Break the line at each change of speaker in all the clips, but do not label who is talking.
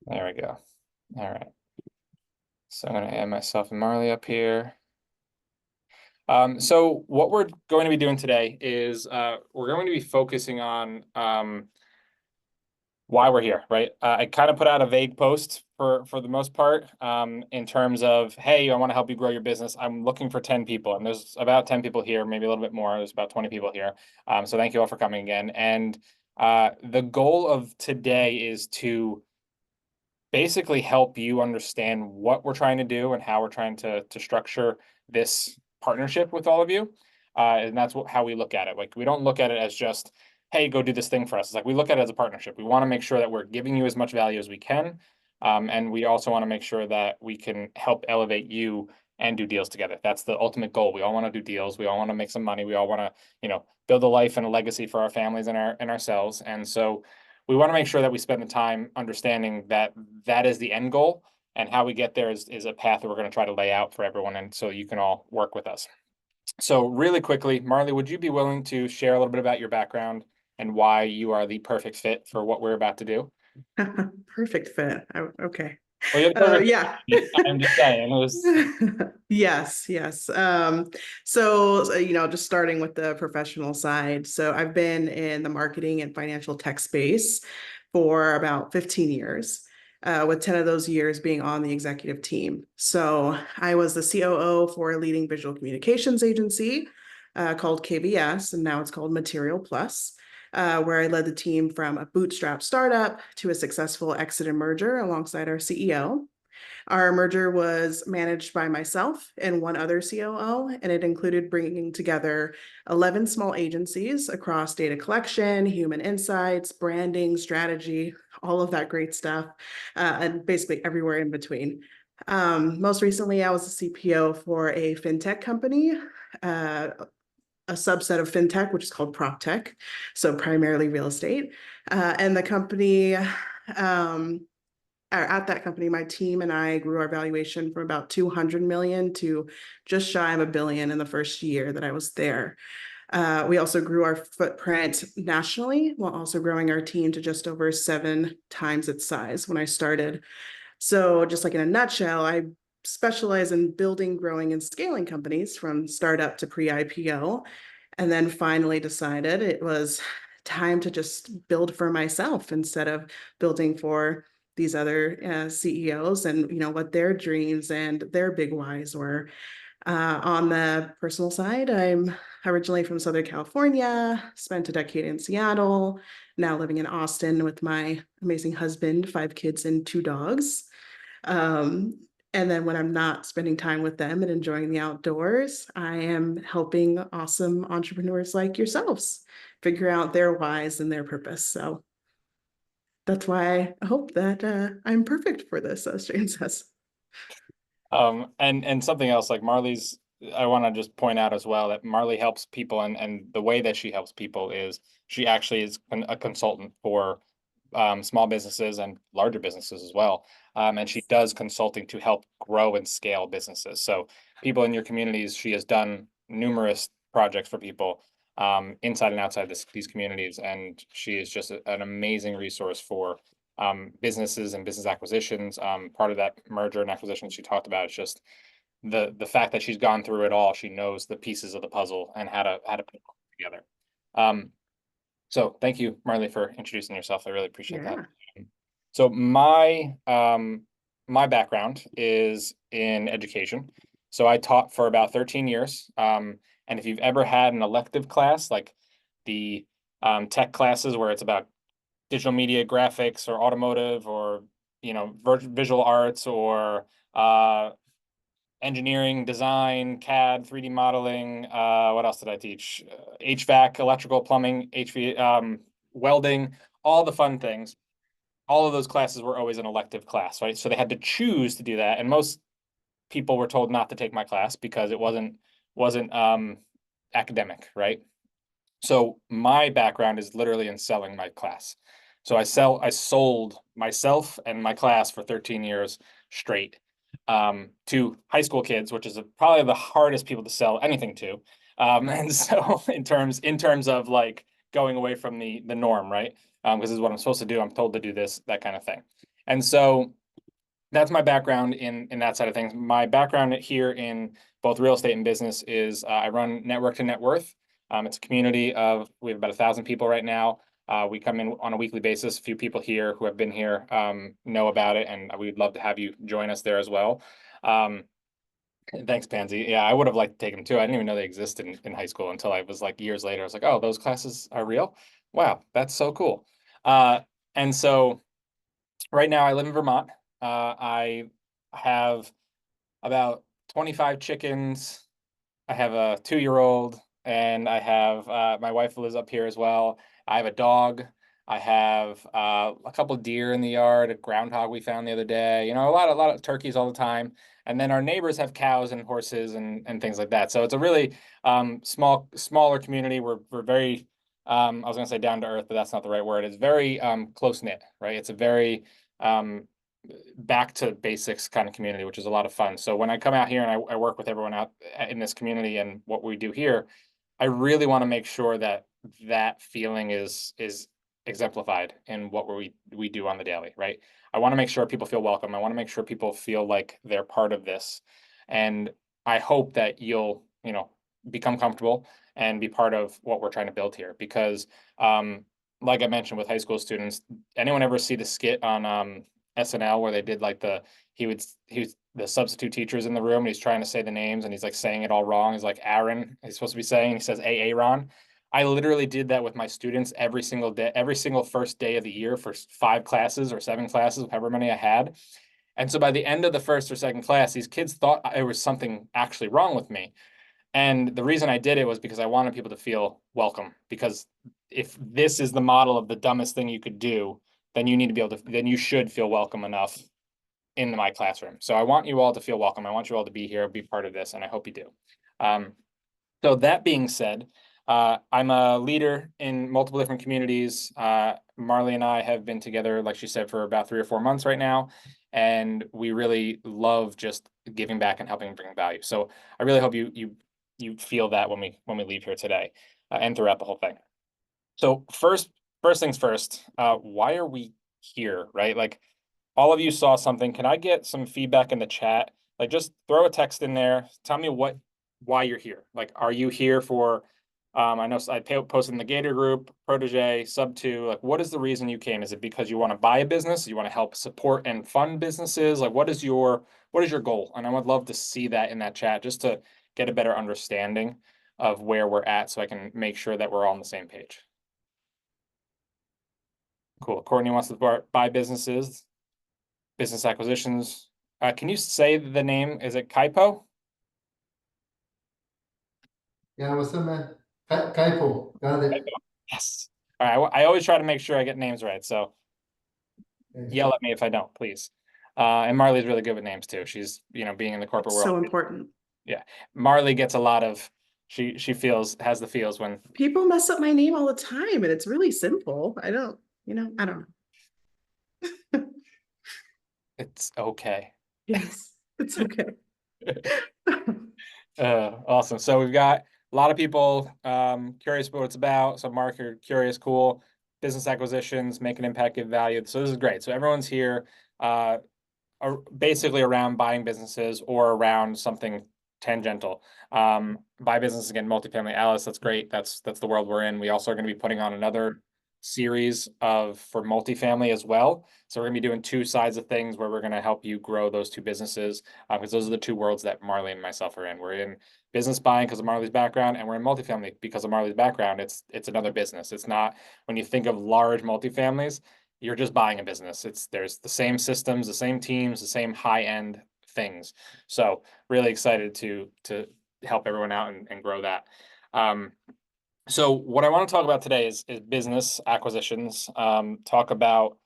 There we go. All right. So I'm going to add myself and Marley up here. So what we're going to be doing today is we're going to be focusing on why we're here, right? I kind of put out a vague post for the most part in terms of, hey, I want to help you grow your business. I'm looking for 10 people, and there's about 10 people here, maybe a little bit more. There's about 20 people here. So thank you all for coming again. And the goal of today is to basically help you understand what we're trying to do and how we're trying to structure this partnership with all of you. And that's how we look at it. Like, we don't look at it as just, hey, go do this thing for us. It's like we look at it as a partnership. We want to make sure that we're giving you as much value as we can. And we also want to make sure that we can help elevate you and do deals together. That's the ultimate goal. We all want to do deals. We all want to make some money. We all want to, build a life and a legacy for our families and ourselves. And so we want to make sure that we spend the time understanding that that is the end goal, and how we get there is a path that we're going to try to lay out for everyone, and so you can all work with us. So really quickly, Marley, would you be willing to share a little bit about your background and why you are the perfect fit for what we're about to do?
Perfect fit. Okay.
Well, you're the perfect
Yeah.
fit. I'm just saying, it was.
Yes. Just starting with the professional side. So I've been in the marketing and financial tech space for about 15 years, with 10 of those years being on the executive team. So I was the COO for a leading visual communications agency called KBS, and now it's called Material Plus. Where I led the team from a bootstrap startup to a successful exit and merger alongside our CEO. Our merger was managed by myself and one other COO, and it included bringing together 11 small agencies across data collection, human insights, branding, strategy, all of that great stuff, and basically everywhere in between. Most recently, I was a CPO for a fintech company, uh, a subset of fintech, which is called prop tech, so primarily real estate. And the company, at that company, my team and I grew our valuation from about 200 million to just shy of a billion in the first year that I was there. We also grew our footprint nationally while also growing our team to just over 7 times its size when I started. So, just like in a nutshell, I specialize in building, growing, and scaling companies from startup to pre IPO. And then finally decided it was time to just build for myself instead of building for these other CEOs and what their dreams and their big whys were. On the personal side, I'm originally from Southern California, spent a decade in Seattle, now living in Austin with my amazing husband, 5 kids, and 2 dogs. Um, and then when I'm not spending time with them and enjoying the outdoors, I am helping awesome entrepreneurs like yourselves figure out their whys and their purpose. So that's why I hope that I'm perfect for this, as Jane says.
And something else, like Marley's, I want to just point out as well that Marley helps people, and the way that she helps people is she actually is a consultant for small businesses and larger businesses as well. And she does consulting to help grow and scale businesses. So people in your communities, she has done numerous projects for people inside and outside these communities, and she is just an amazing resource for businesses and business acquisitions. Part of that merger and acquisition she talked about is just the fact that she's gone through it all. She knows the pieces of the puzzle and how to put it together. Um, so thank you, Marley, for introducing yourself. I really appreciate that.
Yeah.
So my background is in education. So I taught for about 13 years. And if you've ever had an elective class, like the tech classes where it's about digital media, graphics, or automotive, or visual arts, or engineering, design, CAD, 3D modeling. What else did I teach? HVAC, electrical, plumbing, HV, welding, all the fun things. All of those classes were always an elective class, right? So they had to choose to do that, and most people were told not to take my class because it wasn't academic, right? So my background is literally in selling my class. So I sold myself and my class for 13 years straight to high school kids, which is probably the hardest people to sell anything to. And so in terms of like going away from the norm, right? because this is what I'm supposed to do. I'm told to do this, that kind of thing. And so that's my background in that side of things. My background here in both real estate and business is I run Network to Net Worth. It's a community of, we have about 1,000 people right now. We come in on a weekly basis. A few people here who have been here know about it, and we'd love to have you join us there as well. Thanks, Pansy. Yeah, I would have liked to take them too. I didn't even know they existed in high school until I was like years later. I was like, oh, those classes are real? Wow, that's so cool. And so right now I live in Vermont. I have about 25 chickens. I have a 2-year-old, and I have my wife lives up here as well. I have a dog. I have a couple deer in the yard, a groundhog we found the other day. You know, a lot of turkeys all the time. And then our neighbors have cows and horses and things like that. So it's a really smaller community. We're very I was gonna say down to earth, but that's not the right word. It's very close knit, right? It's a very um, back to basics kind of community, which is a lot of fun. So when I come out here and I work with everyone out in this community and what we do here, I really want to make sure that that feeling is exemplified in what we do on the daily, right? I want to make sure people feel welcome. I want to make sure people feel like they're part of this. And I hope that you'll, become comfortable and be part of what we're trying to build here. Because like I mentioned with high school students, anyone ever see the skit on SNL where they did like he was the substitute teachers in the room and he's trying to say the names and he's like saying it all wrong. He's like Aaron, he's supposed to be saying, he says Aaron. I literally did that with my students every single day, every single first day of the year for 5 classes or 7 classes, however many I had. And so by the end of the first or second class, these kids thought there was something actually wrong with me. And the reason I did it was because I wanted people to feel welcome. Because if this is the model of the dumbest thing you could do, then you need to be able to, then you should feel welcome enough in my classroom. So I want you all to feel welcome. I want you all to be here, be part of this, and I hope you do. So that being said, I'm a leader in multiple different communities. Marley and I have been together, like she said, for about 3 or 4 months right now, and we really love just giving back and helping bring value. So I really hope you feel that when we leave here today, and throughout the whole thing. So first things first, why are we here, right? Like all of you saw something. Can I get some feedback in the chat? Like just throw a text in there. Tell me why you're here. Like, are you here for, I know I posted in the Gator group, Protege, Sub 2, like what is the reason you came? Is it because you want to buy a business? You want to help support and fund businesses? Like what is your goal? And I would love to see that in that chat just to get a better understanding of where we're at so I can make sure that we're all on the same page. Cool. Courtney wants to buy businesses, business acquisitions. Can you say the name? Is it Kaipo?
Yeah, what's up, man? Kaipo, got it.
Yes. All right. I always try to make sure I get names right. So
Yes.
yell at me if I don't, please. And Marley's really good with names too. She's, being in the corporate world.
So important.
Yeah. Marley gets a lot of, she has the feels when
People mess up my name all the time, and it's really simple. I don't know.
it's okay.
Yes, it's okay.
Awesome. So we've got a lot of people curious about what it's about. So Mark, you're curious, cool. Business acquisitions, make an impact, give value. So this is great. So everyone's here basically around buying businesses or around something tangential. Buy business again, multifamily. Alice, that's great. That's the world we're in. We also are going to be putting on another series for multifamily as well. So we're going to be doing 2 sides of things where we're going to help you grow those 2 businesses because those are the 2 worlds that Marley and myself are in. We're in business buying because of Marley's background, and we're in multifamily because of Marley's background. It's another business. It's not, when you think of large multifamilies, you're just buying a business. There's the same systems, the same teams, the same high end things. So really excited to help everyone out and grow that. So what I want to talk about today is business acquisitions. Talk about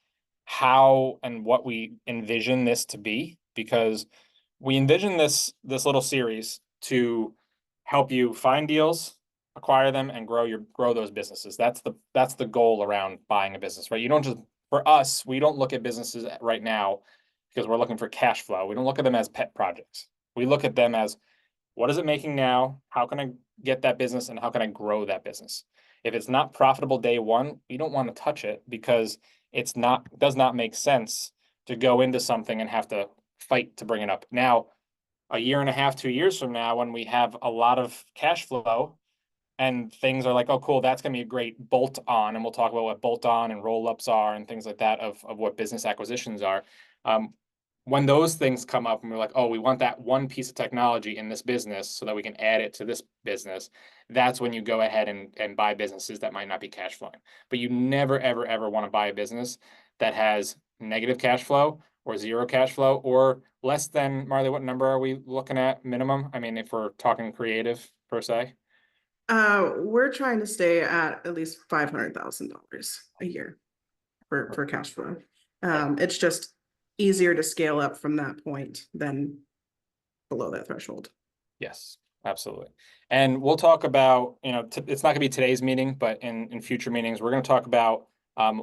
how and what we envision this to be, because we envision this little series to help you find deals, acquire them, and grow those businesses. That's the goal around buying a business, right? You don't just, for us, we don't look at businesses right now because we're looking for cash flow. We don't look at them as pet projects. We look at them as, what is it making now? How can I get that business and how can I grow that business? If it's not profitable day one, you don't want to touch it because does not make sense to go into something and have to fight to bring it up. Now, a year and a half, 2 years from now, when we have a lot of cash flow and things are like, oh, cool, that's going to be a great bolt on. And we'll talk about what bolt on and roll ups are and things like that of what business acquisitions are. When those things come up and we're like, oh, we want that one piece of technology in this business so that we can add it to this business, that's when you go ahead and buy businesses that might not be cash flowing. But you never, ever, ever want to buy a business that has negative cash flow or zero cash flow or less than, Marley, what number are we looking at minimum? I mean, if we're talking creative per se.
We're trying to stay at least $500,000 a year for cash flow. It's just easier to scale up from that point than below that threshold.
Yes, absolutely. And we'll talk about, it's not going to be today's meeting, but in future meetings, we're going to talk about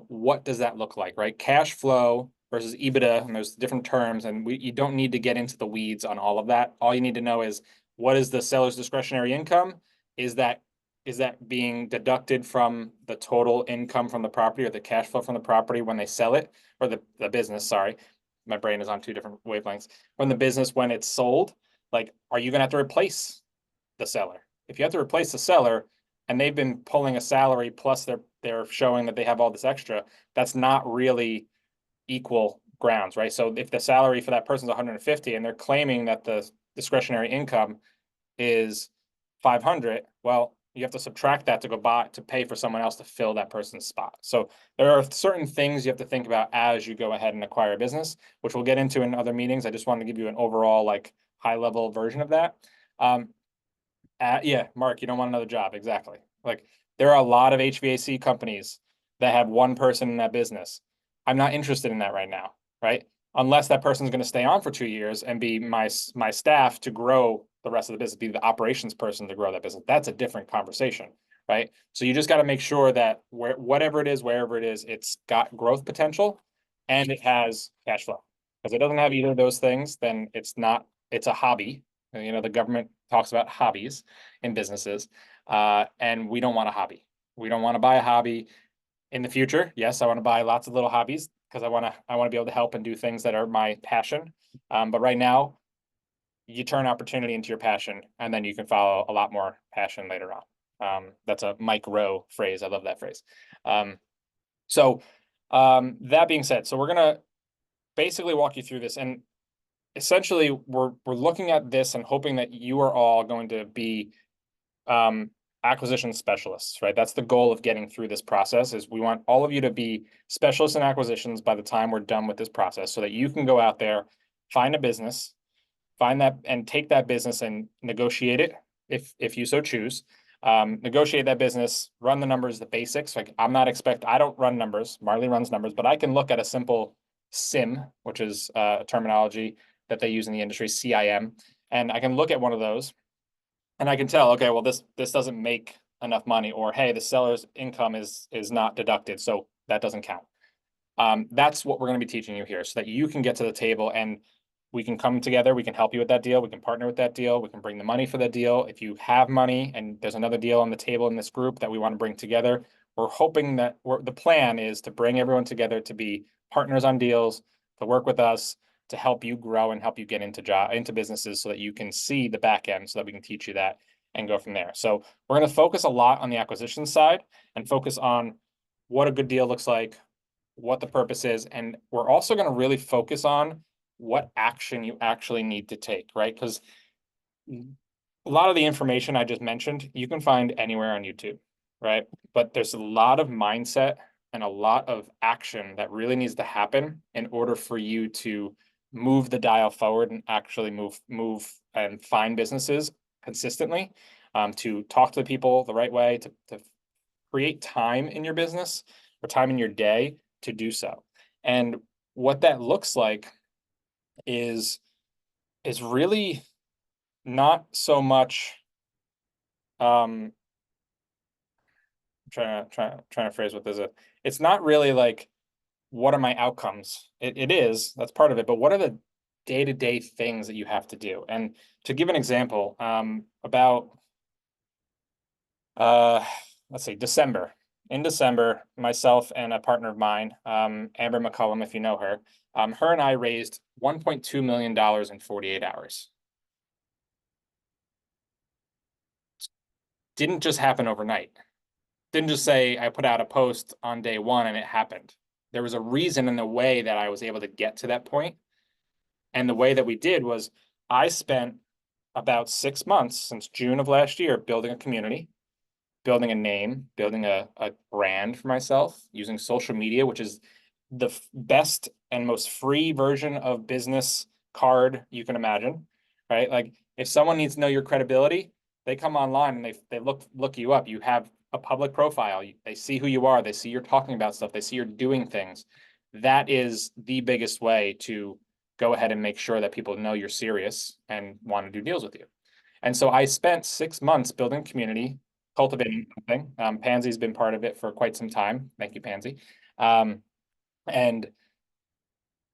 what does that look like, right? Cash flow versus EBITDA, and there's different terms, and you don't need to get into the weeds on all of that. All you need to know is what is the seller's discretionary income? Is that being deducted from the total income from the property or the cash flow from the property when they sell it, or the business, sorry. My brain is on two different wavelengths. From the business when it's sold, like, are you gonna have to replace the seller? If you have to replace the seller and they've been pulling a salary plus they're showing that they have all this extra, that's not really equal grounds, right? So if the salary for that person is 150 and they're claiming that the discretionary income is 500, well, you have to subtract that to to pay for someone else to fill that person's spot. So there are certain things you have to think about as you go ahead and acquire a business, which we'll get into in other meetings. I just wanted to give you an overall like high level version of that. Yeah, Mark, you don't want another job. Exactly. Like there are a lot of HVAC companies that have one person in that business. I'm not interested in that right now, right? Unless that person's going to stay on for 2 years and be my staff to grow the rest of the business, be the operations person to grow that business. That's a different conversation, right? So you just got to make sure that whatever it is, wherever it is, it's got growth potential and it has cash flow. Because it doesn't have either of those things, then it's a hobby. The government talks about hobbies in businesses, and we don't want a hobby. We don't want to buy a hobby in the future. Yes, I want to buy lots of little hobbies because I want to be able to help and do things that are my passion. But right now, you turn opportunity into your passion, and then you can follow a lot more passion later on. That's a Mike Rowe phrase. I love that phrase. That being said, so we're gonna basically walk you through this, and essentially we're looking at this and hoping that you are all going to be acquisition specialists, right? That's the goal of getting through this process is we want all of you to be specialists in acquisitions by the time we're done with this process so that you can go out there, find a business, find that and take that business and negotiate it if you so choose. Negotiate that business, run the numbers, the basics. Like I don't run numbers, Marley runs numbers, but I can look at a simple CIM, which is a terminology that they use in the industry, CIM, and I can look at one of those and I can tell, okay, well, this doesn't make enough money, or hey, the seller's income is not deducted, so that doesn't count. That's what we're going to be teaching you here so that you can get to the table and we can come together. We can help you with that deal. We can partner with that deal. We can bring the money for that deal. If you have money and there's another deal on the table in this group that we want to bring together, we're hoping that the plan is to bring everyone together to be partners on deals, to work with us, to help you grow and help you get into businesses so that you can see the back end so that we can teach you that and go from there. So we're going to focus a lot on the acquisition side and focus on what a good deal looks like, what the purpose is, and we're also going to really focus on what action you actually need to take, right? Because a lot of the information I just mentioned, you can find anywhere on YouTube, right? But there's a lot of mindset and a lot of action that really needs to happen in order for you to move the dial forward and actually move and find businesses consistently, to talk to the people the right way, to create time in your business or time in your day to do so. And what that looks like is really not so much trying to phrase what this is. It's not really like what are my outcomes? It is, that's part of it, but what are the day-to-day things that you have to do? And to give an example, about let's see, December. In December, myself and a partner of mine, Amber McCullum, if you know her, her and I raised $1.2 million in 48 hours. Didn't just happen overnight. Didn't just say I put out a post on day one and it happened. There was a reason and the way that I was able to get to that point. And the way that we did was I spent about 6 months since June of last year building a community, building a name, building a brand for myself, using social media, which is the best and most free version of business card you can imagine, right? Like if someone needs to know your credibility, they come online and they look you up. You have a public profile. They see who you are. They see you're talking about stuff. They see you're doing things. That is the biggest way to go ahead and make sure that people know you're serious and want to do deals with you. And so I spent 6 months building a community, cultivating something. Pansy's been part of it for quite some time. Thank you, Pansy. And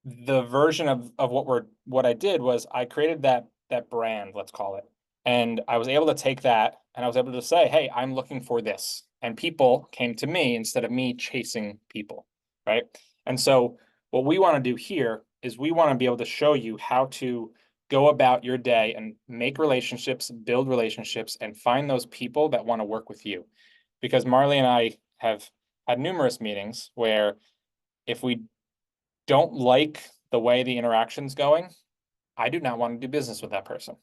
the version of what I did was I created that brand, let's call it. And I was able to take that and I was able to say, hey, I'm looking for this. And people came to me instead of me chasing people, right? And so what we want to do here is we want to be able to show you how to go about your day and make relationships, build relationships, and find those people that want to work with you. Because Marley and I have had numerous meetings where if we don't like the way the interaction's going, I do not want to do business with that person.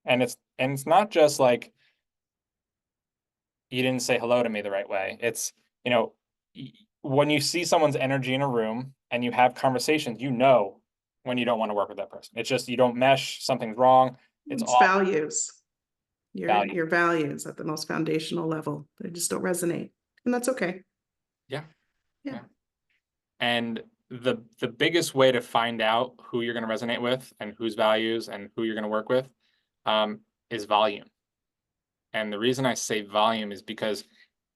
And it's not just like you didn't say hello to me the right way. It's, you know, when you see someone's energy in a room and you have conversations, you know when you don't want to work with that person. It's just you don't mesh, something's wrong. It's all
values.
value.
Your values at the most foundational level. They just don't resonate. And that's okay.
Yeah.
Yeah.
And the biggest way to find out who you're going to resonate with and whose values and who you're going to work with is volume. And the reason I say volume is because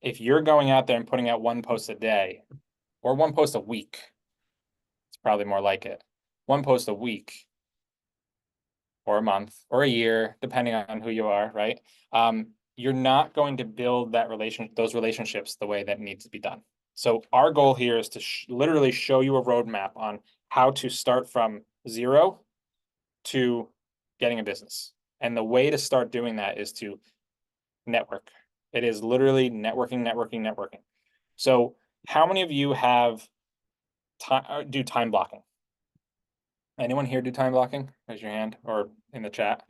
if you're going out there and putting out one post a day or one post a week, it's probably more like it. One post a week or a month or a year, depending on who you are, right? You're not going to build those relationships the way that needs to be done. So our goal here is to literally show you a roadmap on how to start from zero to getting a business. And the way to start doing that is to network. It is literally networking, networking, networking. So how many of you have do time blocking? Anyone here do time blocking? Raise your hand or in the chat.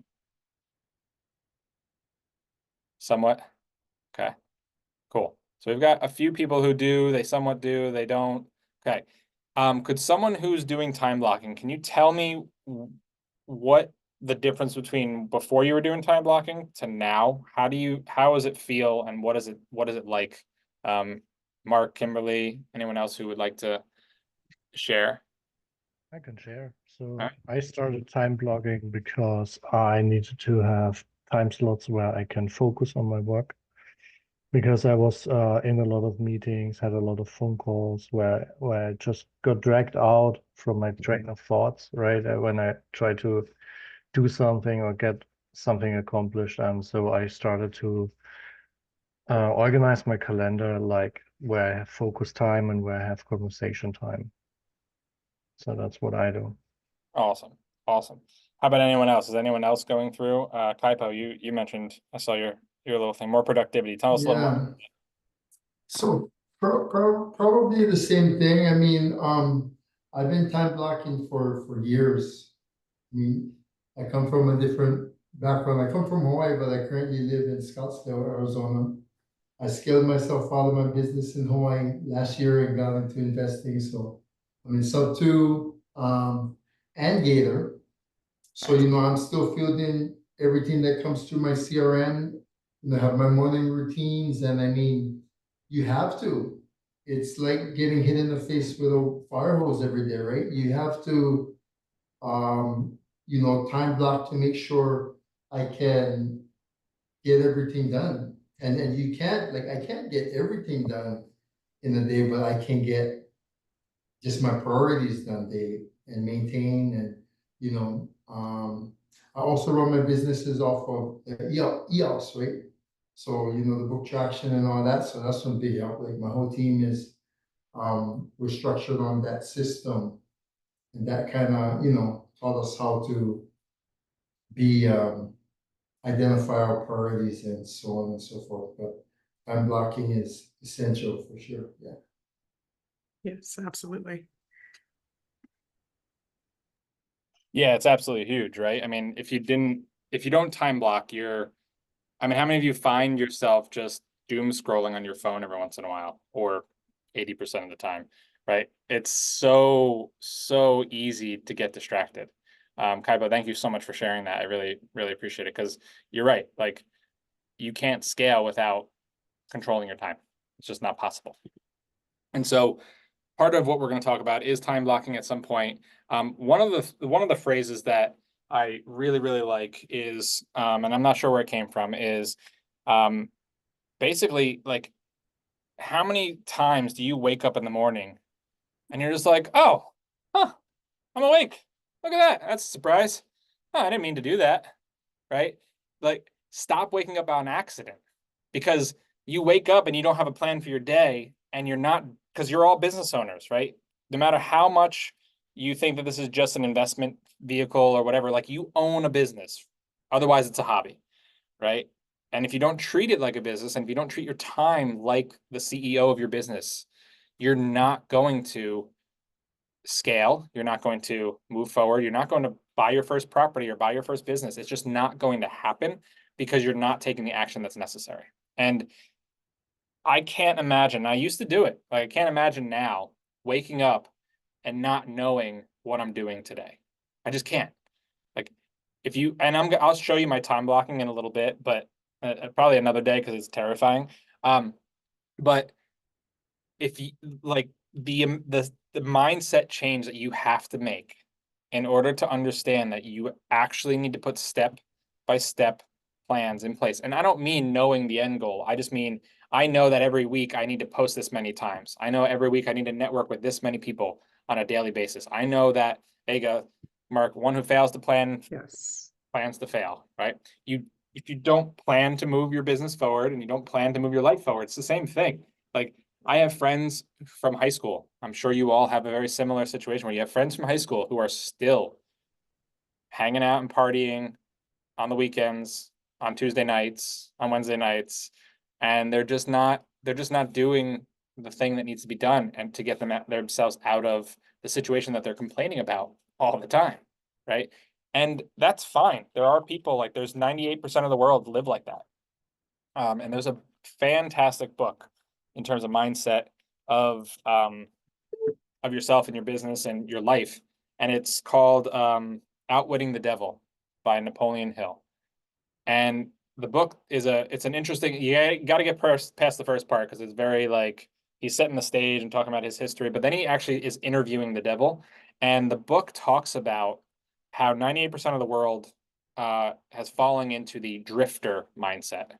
Somewhat. Okay, cool. So we've got a few people who do, they somewhat do, they don't. Okay. Could someone who's doing time blocking, can you tell me what the difference between before you were doing time blocking to now? How does it feel and what is it like? Mark, Kimberly, anyone else who would like to share?
I can share. So
All right.
I started time blocking because I needed to have time slots where I can focus on my work. Because I was in a lot of meetings, had a lot of phone calls where I just got dragged out from my train of thoughts, right? When I try to do something or get something accomplished. And so I started to organize my calendar like where I have focus time and where I have conversation time. So that's what I do.
Awesome. Awesome. How about anyone else? Is anyone else going through? Kaipo, you mentioned, I saw your little thing, more productivity. Tell us a little more.
So probably the same thing. I mean, I've been time blocking for years. I mean, I come from a different background. I come from Hawaii, but I currently live in Scottsdale, Arizona. I scaled myself out of my business in Hawaii last year and got into investing. So I'm in sub two, and Gator. So, I'm still fielding everything that comes through my CRM. I have my morning routines, and I mean, you have to. It's like getting hit in the face with a fire hose every day, right? You have to, time block to make sure I can get everything done. And you can't, like, I can't get everything done in a day, but I can get just my priorities done daily and maintain and, I also run my businesses off of EOS, right? So, you know, the book traction and all that, so that's one big help. Like my whole team is, we're structured on that system. And that kind of, you know, taught us how to be, identify our priorities and so on and so forth. But time blocking is essential for sure, yeah.
Yes, absolutely.
Yeah, it's absolutely huge, right? I mean, if you don't time block, I mean, how many of you find yourself just doom scrolling on your phone every once in a while, or 80% of the time, right? It's so easy to get distracted. Kaiba, thank you so much for sharing that. I really appreciate it, because you're right. Like, you can't scale without controlling your time. It's just not possible. And so part of what we're going to talk about is time blocking at some point. One of the phrases that I really like is, and I'm not sure where it came from, is um, basically like, how many times do you wake up in the morning and you're just like, oh, huh, I'm awake. Look at that. That's a surprise. Oh, I didn't mean to do that. Right? Like, stop waking up on accident, because you wake up and you don't have a plan for your day, and you're not, because you're all business owners, right? No matter how much you think that this is just an investment vehicle or whatever, like, you own a business. Otherwise, it's a hobby, right? And if you don't treat it like a business, and if you don't treat your time like the CEO of your business, you're not going to scale. You're not going to move forward. You're not going to buy your first property or buy your first business. It's just not going to happen, because you're not taking the action that's necessary. And I can't imagine, I used to do it. Like, I can't imagine now waking up and not knowing what I'm doing today. I just can't. Like, if you, and I'll show you my time blocking in a little bit, but probably another day, because it's terrifying. But if you like the mindset change that you have to make in order to understand that you actually need to put step by step plans in place. And I don't mean knowing the end goal. I just mean, I know that every week I need to post this many times. I know every week I need to network with this many people on a daily basis. I know that, there you go, Mark, one who fails to plan
Yes.
plans to fail, right? If you don't plan to move your business forward and you don't plan to move your life forward, it's the same thing. Like, I have friends from high school. I'm sure you all have a very similar situation where you have friends from high school who are still hanging out and partying on the weekends, on Tuesday nights, on Wednesday nights, and they're just not doing the thing that needs to be done, and to get themselves out of the situation that they're complaining about all the time, right? And that's fine. There are people, like, there's 98% of the world live like that. And there's a fantastic book in terms of mindset of yourself and your business and your life. And it's called Outwitting the Devil by Napoleon Hill. And the book it's an interesting, you got to get past the first part, because it's very, like, he's setting the stage and talking about his history, but then he actually is interviewing the devil. And the book talks about how 98% of the world has fallen into the drifter mindset,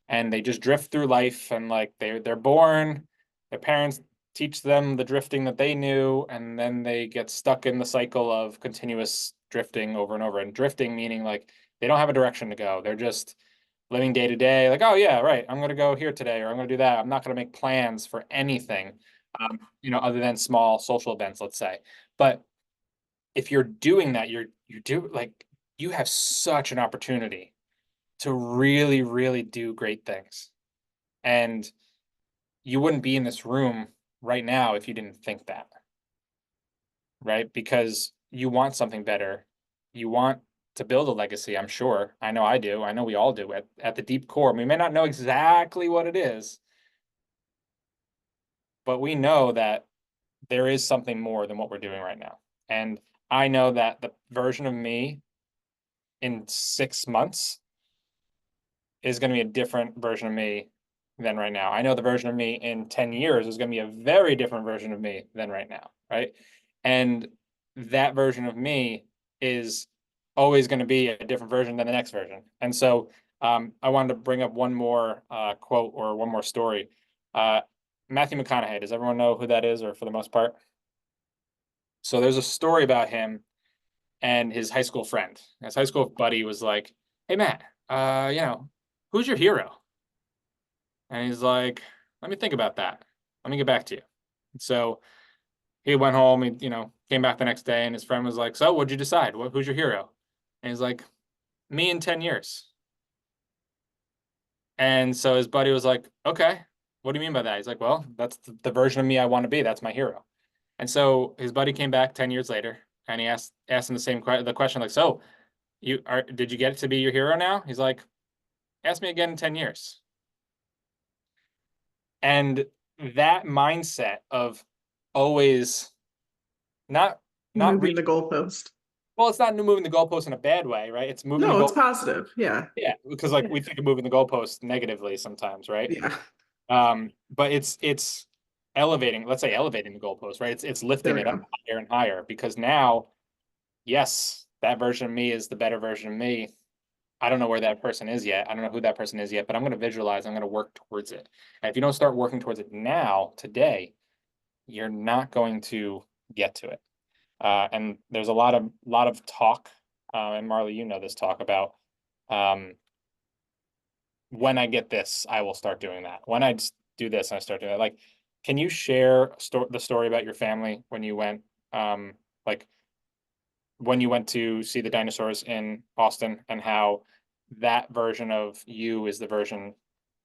and they just drift through life, and like, they're born, their parents teach them the drifting that they knew, and then they get stuck in the cycle of continuous drifting over and over. And drifting meaning, like, they don't have a direction to go. They're just living day to day, like, oh yeah, right, I'm going to go here today, or I'm going to do that. I'm not going to make plans for anything, other than small social events, let's say. But if you're doing that, you have such an opportunity to really do great things. And you wouldn't be in this room right now if you didn't think that, right? Because you want something better. You want to build a legacy, I'm sure. I know I do. I know we all do at the deep core. We may not know exactly what it is, but we know that there is something more than what we're doing right now. And I know that the version of me in 6 months is going to be a different version of me than right now. I know the version of me in 10 years is going to be a very different version of me than right now, right? And that version of me is always going to be a different version than the next version. And so I wanted to bring up one more quote, or one more story. Matthew McConaughey, does everyone know who that is, or for the most part? So there's a story about him and his high school friend. His high school buddy was like, hey, Matt, who's your hero? And he's like, let me think about that. Let me get back to you. So he went home, he, came back the next day, and his friend was like, so what'd you decide? Who's your hero? And he's like, me in 10 years. And so his buddy was like, okay, what do you mean by that? He's like, well, that's the version of me I want to be. That's my hero. And so his buddy came back 10 years later, and he asked him the question, like, so did you get to be your hero now? He's like, ask me again in 10 years. And that mindset of always not
Moving the goalpost.
well, it's not moving the goalpost in a bad way, right? It's moving the
No, it's
goalpost.
positive. Yeah.
Yeah, because like we think of moving the goalpost negatively sometimes, right?
Yeah.
But it's elevating, let's say elevating the goalpost, right? It's lifting it up higher and higher, because now, yes, that version of me is the better version of me. I don't know where that person is yet. I don't know who that person is yet, but I'm going to visualize, I'm going to work towards it. And if you don't start working towards it now, today, you're not going to get to it. And there's a lot of talk, and Marley, you know this talk about when I get this, I will start doing that. When I do this, I start doing that. Like, can you share the story about your family when you went, like when you went to see the dinosaurs in Austin, and how that version of you is the version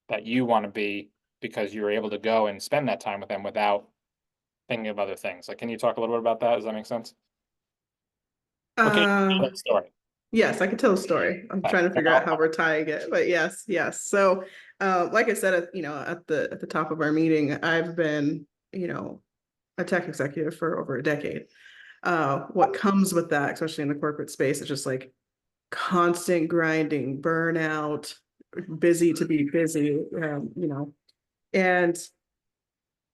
that you want to be because you were able to go and spend that time with them without thinking of other things. Like, can you talk a little bit about that? Does that make sense? Or can you tell that story?
Yes, I could tell a story. I'm trying to figure out how we're tying it, but yes. So, like I said, at the top of our meeting, I've been, a tech executive for over a decade. What comes with that, especially in the corporate space, is just like constant grinding, burnout, busy to be busy, and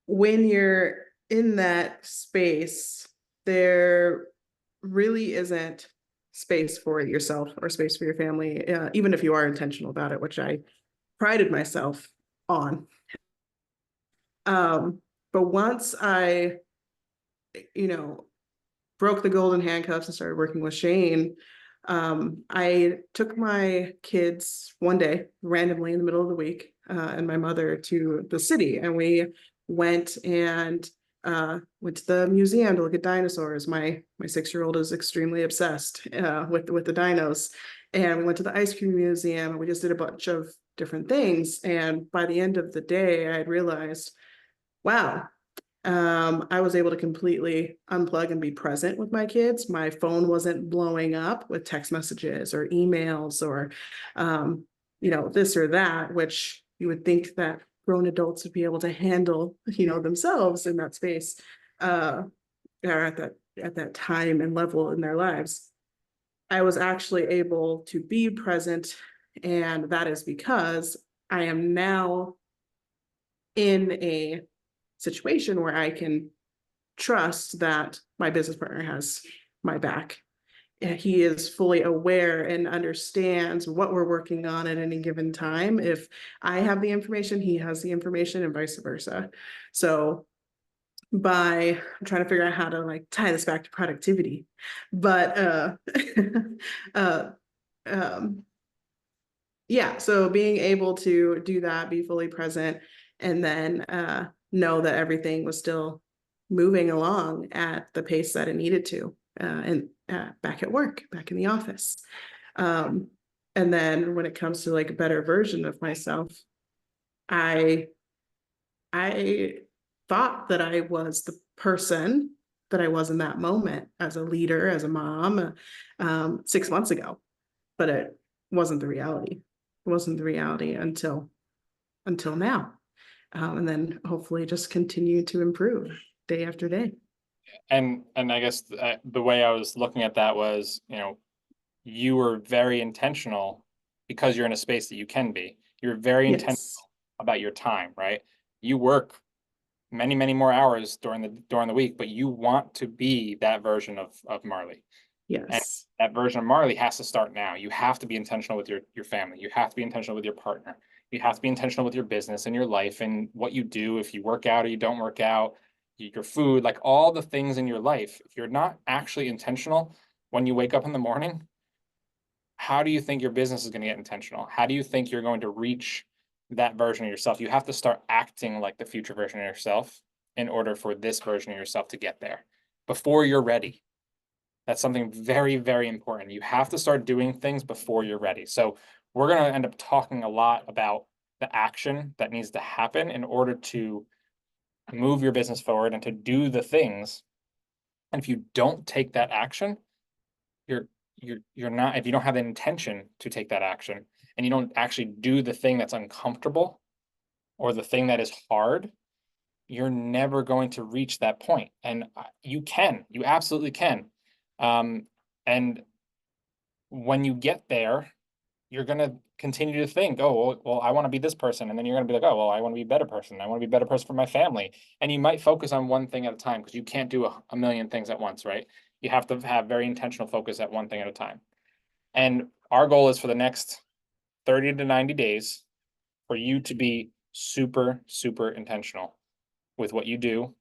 when you're in that space, there really isn't space for yourself or space for your family, even if you are intentional about it, which I prided myself on. But once I, broke the golden handcuffs and started working with Shane, I took my kids one day randomly in the middle of the week, and my mother to the city, and we went and went to the museum to look at dinosaurs. My 6-year-old is extremely obsessed with the dinos, and we went to the ice cream museum, and we just did a bunch of different things. And by the end of the day, I had realized, wow, I was able to completely unplug and be present with my kids. My phone wasn't blowing up with text messages or emails or, this or that, which you would think that grown adults would be able to handle, themselves in that space, or at that time and level in their lives. I was actually able to be present, and that is because I am now in a situation where I can trust that my business partner has my back. He is fully aware and understands what we're working on at any given time. If I have the information, he has the information, and vice versa. So I'm trying to figure out how to like tie this back to productivity, but yeah, so being able to do that, be fully present, and then know that everything was still moving along at the pace that it needed to, and back at work, back in the office. And then when it comes to like a better version of myself, I thought that I was the person that I was in that moment as a leader, as a mom, 6 months ago, but it wasn't the reality. It wasn't the reality until now. And then hopefully just continue to improve day after day.
And I guess the way I was looking at that was, you were very intentional because you're in a space that you can be. You're very intentional about your time, right? You work many, many more hours during the week, but you want to be that version of Marley.
Yes.
And that version of Marley has to start now. You have to be intentional with your family. You have to be intentional with your partner. You have to be intentional with your business and your life and what you do. If you work out or you don't work out, your food, like all the things in your life. If you're not actually intentional when you wake up in the morning, how do you think your business is going to get intentional? How do you think you're going to reach that version of yourself. You have to start acting like the future version of yourself in order for this version of yourself to get there before you're ready. That's something very, very important. You have to start doing things before you're ready. So we're going to end up talking a lot about the action that needs to happen in order to move your business forward and to do the things. And if you don't take that action, you're not, if you don't have the intention to take that action and you don't actually do the thing that's uncomfortable or the thing that is hard, you're never going to reach that point. And you absolutely can. And when you get there, you're going to continue to think, oh, well, I want to be this person. And then you're going to be like, oh, well, I want to be a better person. I want to be a better person for my family. And you might focus on one thing at a time because you can't do a million things at once, right? You have to have very intentional focus at one thing at a time. And our goal is for the next 30 to 90 days for you to be super, super intentional with what you do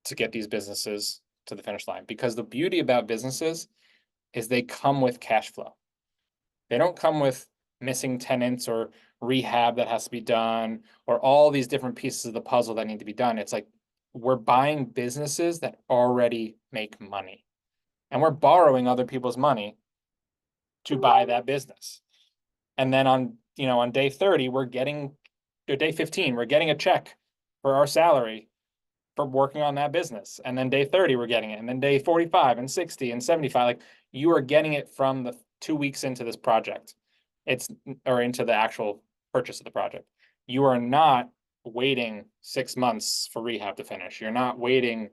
to get these businesses to the finish line. Because the beauty about businesses is they come with cash flow. They don't come with missing tenants or rehab that has to be done or all these different pieces of the puzzle that need to be done. It's like we're buying businesses that already make money and we're borrowing other people's money to buy that business. And then on day 30, day 15, we're getting a check for our salary for working on that business. And then day 30, we're getting it. And then day 45 and 60 and 75, like you are getting it from the 2 weeks into this project. Or into the actual purchase of the project. You are not waiting 6 months for rehab to finish. You're not waiting,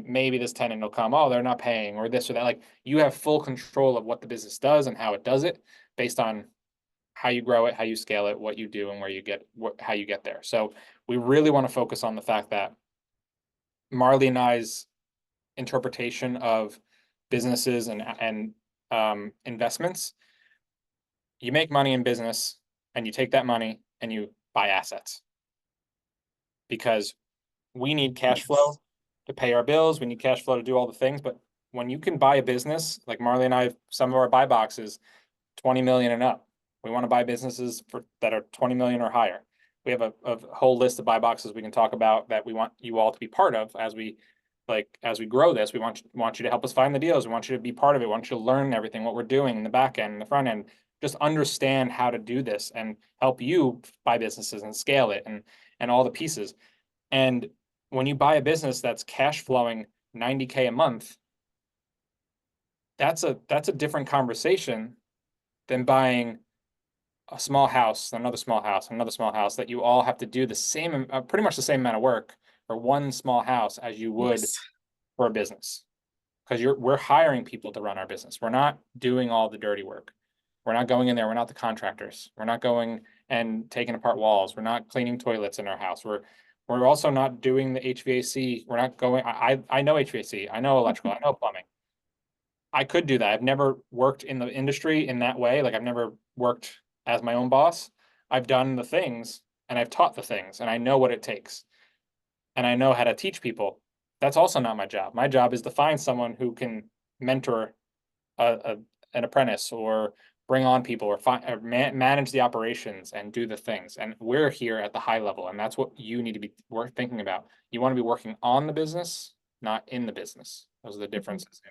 maybe this tenant will come, oh, they're not paying or this or that. Like you have full control of what the business does and how it does it based on how you grow it, how you scale it, what you do, and how you get there. So we really want to focus on the fact that Marley and I's interpretation of businesses and investments. You make money in business and you take that money and you buy assets because we need cash flow to pay our bills. We need cash flow to do all the things. But when you can buy a business, like Marley and I, some of our buy boxes, 20 million and up. We want to buy businesses that are 20 million or higher. We have a whole list of buy boxes we can talk about that we want you all to be part of as we grow this. We want you to help us find the deals. We want you to be part of it. We want you to learn everything, what we're doing in the back end, in the front end, just understand how to do this and help you buy businesses and scale it and all the pieces. And when you buy a business that's cash flowing 90K a month, that's a different conversation than buying a small house, another small house, another small house that you all have to do the same, pretty much the same amount of work for one small house as you would for a business. Because we're hiring people to run our business. We're not doing all the dirty work. We're not going in there. We're not the contractors. We're not going and taking apart walls. We're not cleaning toilets in our house. We're also not doing the HVAC. We're not going. I know HVAC. I know electrical. I know plumbing. I could do that. I've never worked in the industry in that way. Like I've never worked as my own boss. I've done the things and I've taught the things and I know what it takes. And I know how to teach people. That's also not my job. My job is to find someone who can mentor an apprentice or bring on people or manage the operations and do the things. And we're here at the high level. And that's what you need to be thinking about. You want to be working on the business, not in the business. Those are the differences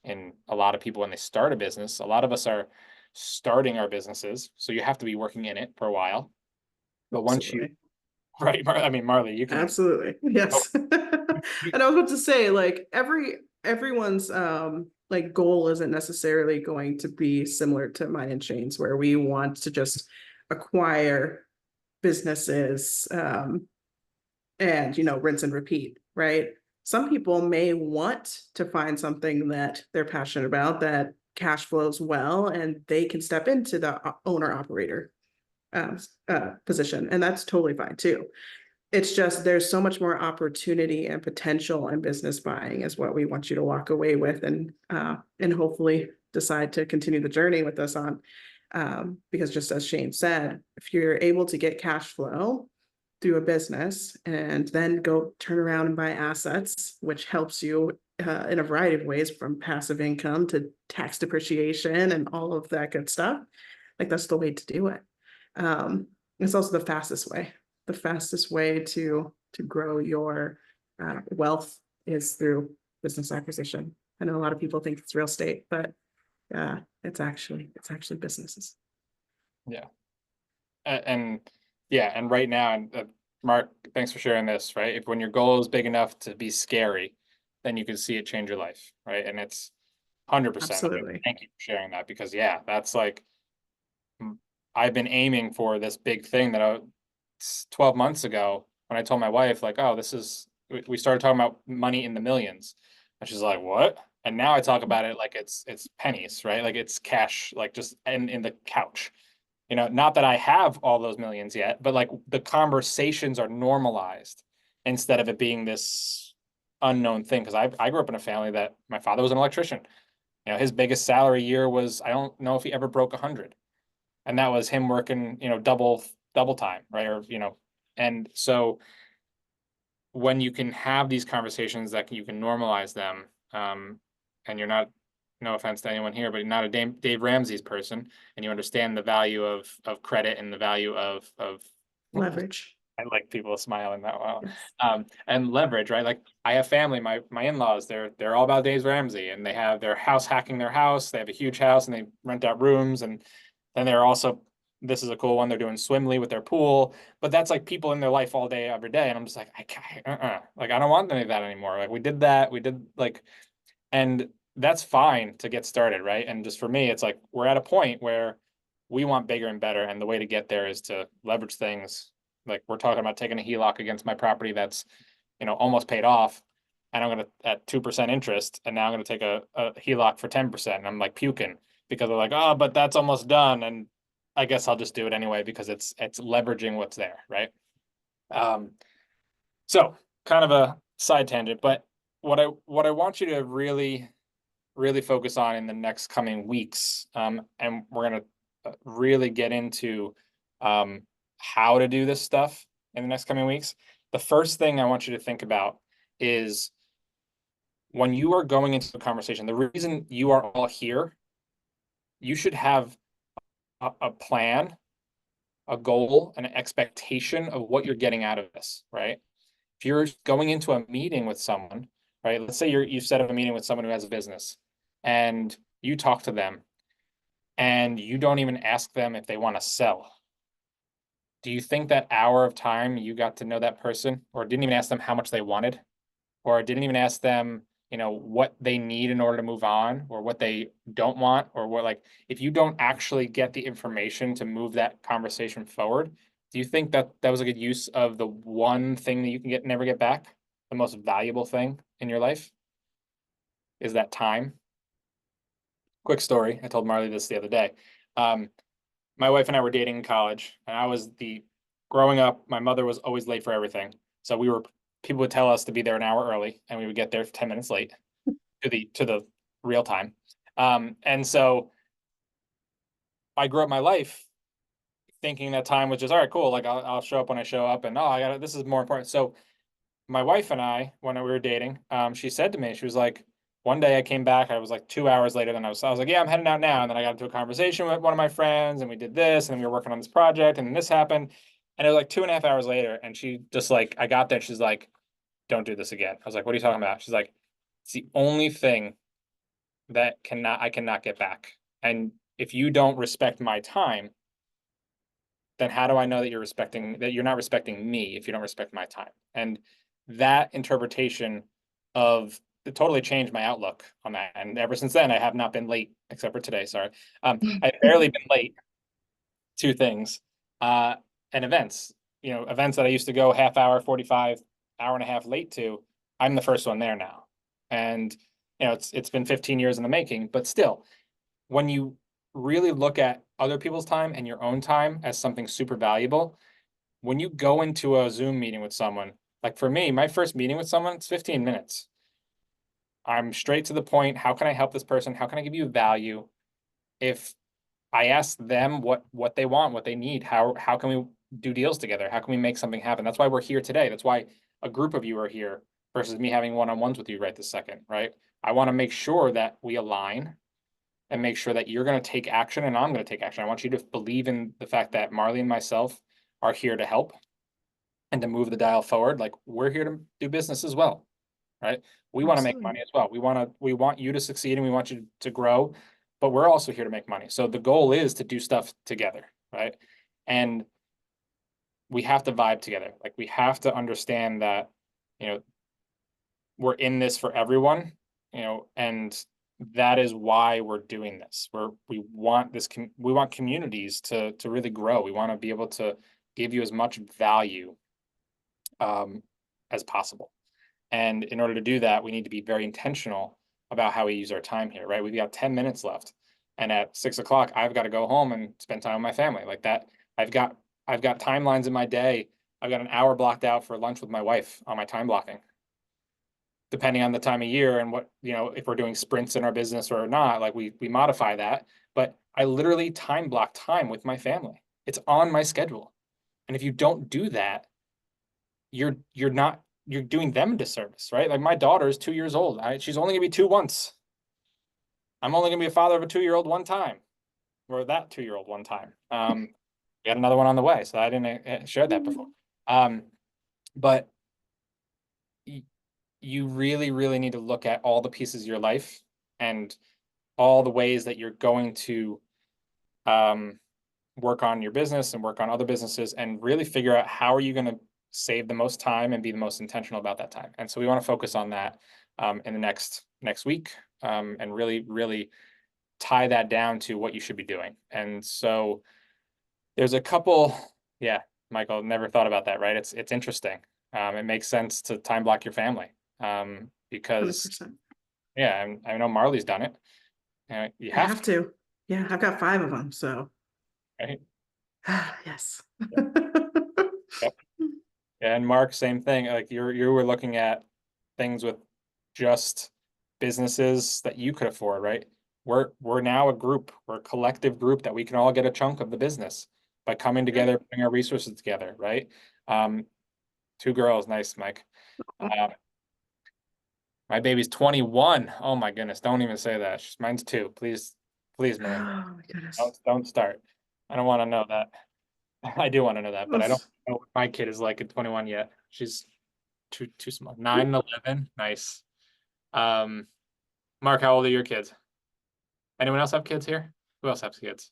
in a lot of people when they start a business. A lot of us are starting our businesses. So you have to be working in it for a while. But once you, right, I mean, Marley, you can.
Absolutely. Yes. And I was about to say, like, everyone's like goal isn't necessarily going to be similar to mine and Shane's, where we want to just acquire businesses and rinse and repeat, right? Some people may want to find something that they're passionate about that cash flows well, and they can step into the owner operator position, and that's totally fine too. It's just there's so much more opportunity and potential in business buying is what we want you to walk away with and hopefully decide to continue the journey with us on. Because just as Shane said, if you're able to get cash flow through a business and then go turn around and buy assets, which helps you in a variety of ways, from passive income to tax depreciation and all of that good stuff, like that's the way to do it. It's also the fastest way. The fastest way to grow your wealth is through business acquisition. I know a lot of people think it's real estate, but it's actually businesses.
Yeah. And yeah, and right now, and Mark, thanks for sharing this, right? If when your goal is big enough to be scary, then you can see it change your life, right? And it's 100%.
Absolutely.
Thank you for sharing that, because yeah, that's like, I've been aiming for this big thing that 12 months ago when I told my wife, like, oh, we started talking about money in the millions. And she's like, what? And now I talk about it like it's pennies, right? Like it's cash, like just in the couch. Not that I have all those millions yet, but like the conversations are normalized instead of it being this unknown thing. Because I grew up in a family that my father was an electrician. His biggest salary year was, I don't know if he ever broke 100, and that was him working, double time, right? Or and so when you can have these conversations that you can normalize them, and you're not, no offense to anyone here, but you're not a Dave Ramsey's person, and you understand the value of credit and the value of
Leverage.
I like people smiling that well.
Yes.
And leverage, right? Like I have family, my in-laws, they're all about Dave Ramsey, and they have their house hacking their house. They have a huge house and they rent out rooms, and then they're also, this is a cool one, they're doing Swimly with their pool, but that's like people in their life all day, every day. And I'm just like, I can't, like, I don't want any of that anymore. Like we did that, and that's fine to get started, right? And just for me, it's like, we're at a point where we want bigger and better. And the way to get there is to leverage things. Like we're talking about taking a HELOC against my property that's, almost paid off. And I'm going to, at 2% interest. And now I'm going to take a HELOC for 10%. And I'm like puking because they're like, oh, but that's almost done. And I guess I'll just do it anyway, because it's leveraging what's there, right? So kind of a side tangent, but what I want you to really focus on in the next coming weeks, and we're gonna really get into how to do this stuff in the next coming weeks. The first thing I want you to think about is when you are going into a conversation, the reason you are all here, you should have a plan, a goal, and an expectation of what you're getting out of this, right? If you're going into a meeting with someone, right? Let's say you set up a meeting with someone who has a business, and you talk to them and you don't even ask them if they want to sell. Do you think that hour of time you got to know that person, or didn't even ask them how much they wanted, or didn't even ask them, what they need in order to move on, or what they don't want, or what, like, if you don't actually get the information to move that conversation forward, do you think that that was a good use of the one thing that you can never get back? The most valuable thing in your life is that time. Quick story. I told Marley this the other day. My wife and I were dating in college, and growing up, my mother was always late for everything. So people would tell us to be there an hour early, and we would get there 10 minutes late to the real time. And so I grew up my life thinking that time was just, all right, cool. Like I'll show up when I show up, and this is more important. So my wife and I, when we were dating, she said to me, she was like, one day I came back, I was like 2 hours later than I was like, yeah, I'm heading out now. And then I got into a conversation with one of my friends, and we did this, and then we were working on this project, and then this happened. And it was like 2.5 hours later. And she just like, I got there, she's like, don't do this again. I was like, what are you talking about? She's like, it's the only thing that I cannot get back. And if you don't respect my time, then how do I know that you're not respecting me if you don't respect my time? And that interpretation of it totally changed my outlook on that. And ever since then, I have not been late, except for today. Sorry. I've barely been late to things, and events, events that I used to go half hour, 45, hour and a half late to, I'm the first one there now. And, it's been 15 years in the making, but still, when you really look at other people's time and your own time as something super valuable, when you go into a Zoom meeting with someone, like for me, my first meeting with someone, it's 15 minutes. I'm straight to the point. How can I help this person? How can I give you value? If I ask them what they want, what they need, how can we do deals together? How can we make something happen? That's why we're here today. That's why a group of you are here versus me having one-on-ones with you right this second, right? I want to make sure that we align and make sure that you're going to take action and I'm going to take action. I want you to believe in the fact that Marley and myself are here to help and to move the dial forward, like we're here to do business as well, right? We want to make
Absolutely.
money as well. We want you to succeed and we want you to grow, but we're also here to make money. So the goal is to do stuff together, right? And we have to vibe together. Like we have to understand that, you know, we're in this for everyone, you know, and that is why we're doing this. We want we want communities to really grow. We want to be able to give you as much value as possible. And in order to do that, we need to be very intentional about how we use our time here, right? We've got 10 minutes left. And at 6 o'clock, I've got to go home and spend time with my family. Like that, I've got timelines in my day. I've got an hour blocked out for lunch with my wife on my time blocking. Depending on the time of year and what, you know, if we're doing sprints in our business or not, like we modify that. But I literally time block time with my family. It's on my schedule. And if you don't do that, you're doing them a disservice, right? Like my daughter is 2 years old. She's only gonna be two once. I'm only gonna be a father of a 2-year-old one time, or that 2-year-old one time. We got another one on the way, so I didn't share that before. But you really, really need to look at all the pieces of your life and all the ways that you're going to work on your business and work on other businesses and really figure out how are you going to save the most time and be the most intentional about that time. And so we want to focus on that in the next week and really tie that down to what you should be doing. And so there's a couple, yeah, Michael, never thought about that, right? It's interesting. It makes sense to time block your family because
100%.
yeah, I know Marley's done it. You
I have to. Yeah, I've got 5 of them, so
right?
yes.
Yep. Yeah, and Mark, same thing. Like you were looking at things with just businesses that you could afford, right? We're now a group, we're a collective group that we can all get a chunk of the business by coming together, putting our resources together, right? 2 girls, nice, Mike. My baby's 21. Oh my goodness, don't even say that. Mine's 2. Please, Melinda,
Oh my goodness.
don't start. I don't want to know that. I do want to know that, but I don't know what my kid is like at 21 yet. She's too small. 9 and 11. Nice. Mark, how old are your kids? Anyone else have kids here? Who else has kids?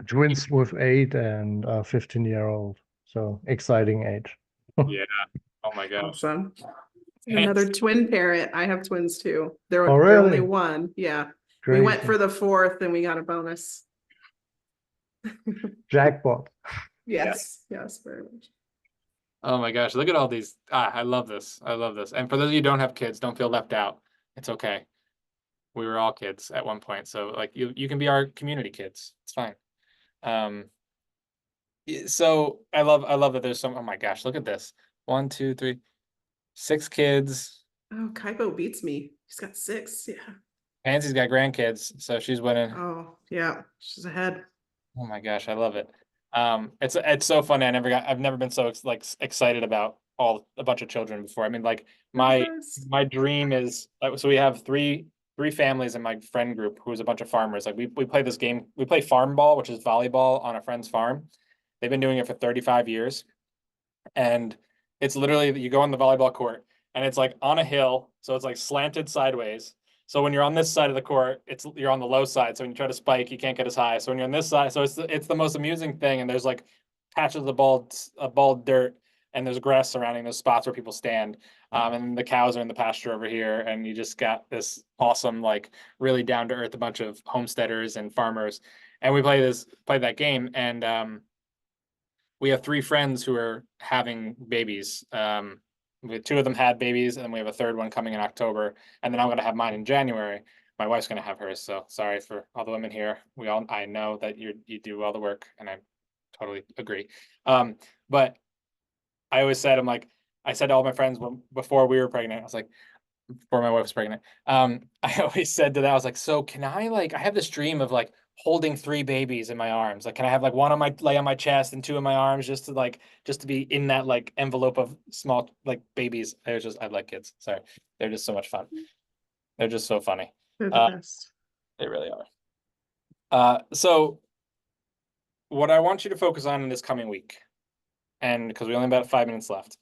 Twins with 8 and a 15-year-old. So exciting age.
Yeah. Oh my gosh.
Awesome. Another twin parent. I have twins too. They're
Oh,
they're only
really?
one. Yeah. We went
Crazy.
for the 4th and we got a bonus.
Jackpot.
Yes, yes, very much.
Oh my gosh, look at all these. I love this. I love this. And for those of you who don't have kids, don't feel left out. It's okay. We were all kids at one point. So like you can be our community kids. It's fine. So I love that there's some, oh my gosh, look at this. 1, 2, 3, 6 kids.
Oh, Kaipo beats me. He's got 6. Yeah.
Pansy's got grandkids, so she's winning.
Oh, yeah. She's ahead.
Oh my gosh, I love it. It's so funny. I've never been so excited about a bunch of children before. I mean, like my dream is like, so we have three families in my friend group who's a bunch of farmers. Like we play this game, we play farm ball, which is volleyball on a friend's farm. They've been doing it for 35 years. And it's literally you go on the volleyball court and it's like on a hill, so it's like slanted sideways. So when you're on this side of the court, you're on the low side. So when you try to spike, you can't get as high. So when you're on this side, so it's the most amusing thing. And there's like patches of bald dirt, and there's grass surrounding those spots where people stand. And the cows are in the pasture over here, and you just got this awesome, like really down to earth, a bunch of homesteaders and farmers. And we play that game, and we have 3 friends who are having babies. 2 of them had babies, and then we have a 3rd one coming in October, and then I'm going to have mine in January. My wife's going to have hers, so sorry for all the women here. I know that you do all the work, and I totally agree. But I always said, I said to all my friends before we were pregnant, I was like, before my wife was pregnant, I always said to them, I was like, so can I have this dream of like holding 3 babies in my arms. Like, can I have like one lay on my chest and 2 in my arms just to be in that like envelope of small like babies. I like kids. Sorry. They're just so much fun. They're just so funny.
They're the best.
They really are. So what I want you to focus on in this coming week and because we only have about 5 minutes left,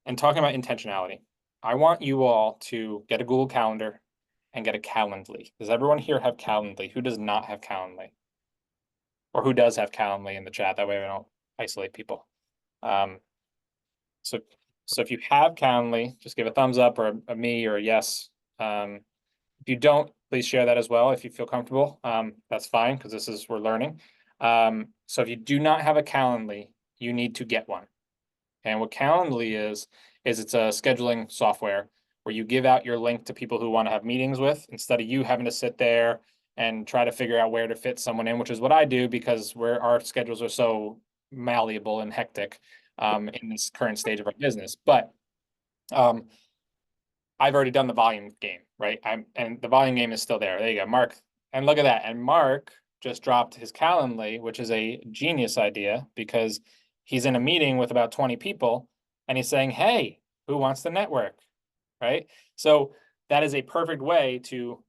and talking about intentionality, I want you all to get a Google Calendar and get a Calendly. Does everyone here have Calendly? Who does not have Calendly? Or who does have Calendly in the chat? That way we don't isolate people. So if you have Calendly, just give a thumbs up or a me or a yes. If you don't, please share that as well if you feel comfortable. That's fine because we're learning. So if you do not have a Calendly, you need to get one. And what Calendly is it's a scheduling software where you give out your link to people who want to have meetings with, instead of you having to sit there and try to figure out where to fit someone in, which is what I do because our schedules are so malleable and hectic in this current stage of our business. But I've already done the volume game, right? And the volume game is still there. There you go, Mark. And look at that. And Mark just dropped his Calendly, which is a genius idea because he's in a meeting with about 20 people and he's saying, hey, who wants to network, right? So that is a perfect way to